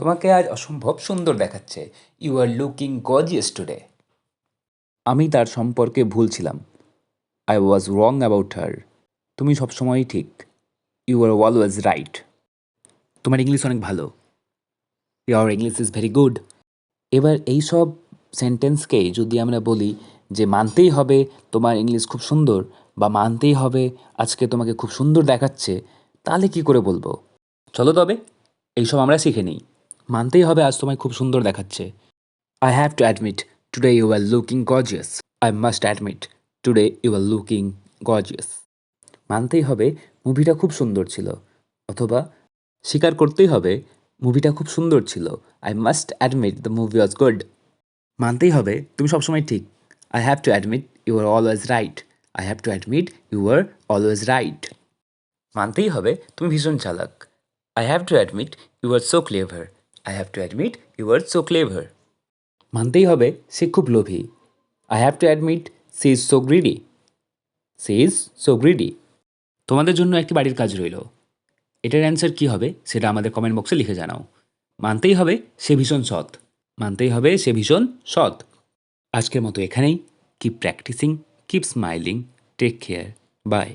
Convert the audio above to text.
তোমাকে আজ অসম্ভব সুন্দর দেখাচ্ছে। You are looking gorgeous today. আমি তার সম্পর্কে ভুল ছিলাম। I was wrong about her. তুমি সবসময়ই ঠিক। You are always right. তোমার ইংলিশ অনেক ভালো। Your English is very good. এবার এই সব সেন্টেন্সকে যদি আমরা বলি যে মানতেই হবে তোমার ইংলিশ খুব সুন্দর, বা মানতেই হবে আজকে তোমাকে খুব সুন্দর দেখাচ্ছে, তাহলে কি করে বলবো? চলো তবে এইসব আমরা শিখে নিই। মানতেই হবে আজ তোমায় খুব সুন্দর দেখাচ্ছে। I have to admit, today you are looking gorgeous. I must admit, today you are looking gorgeous. মানতেই হবে মুভিটা খুব সুন্দর ছিল, অথবা স্বীকার করতেই হবে মুভিটা খুব সুন্দর ছিল। I must admit the movie was good. মানতেই হবে তুমি সবসময় ঠিক। I have to admit you are always right. I have to admit you are always right. মানতেই হবে তুমি ভীষণ চালাক। I have to admit you are so clever. I have to admit you are so clever. মানতেই হবে সে খুব লোভী। I have to admit she is so greedy. She is so greedy. তোমাদের জন্য একটি বাড়ির কাজ রইল। এটার অ্যান্সার কী হবে সেটা আমাদের কমেন্ট বক্সে লিখে জানাও। মানতেই হবে সে ভীষণ সৎ। মানতেই হবে সে ভীষণ সৎ। আজকের মতো এখানেই। Keep practising, keep smiling, take care, by.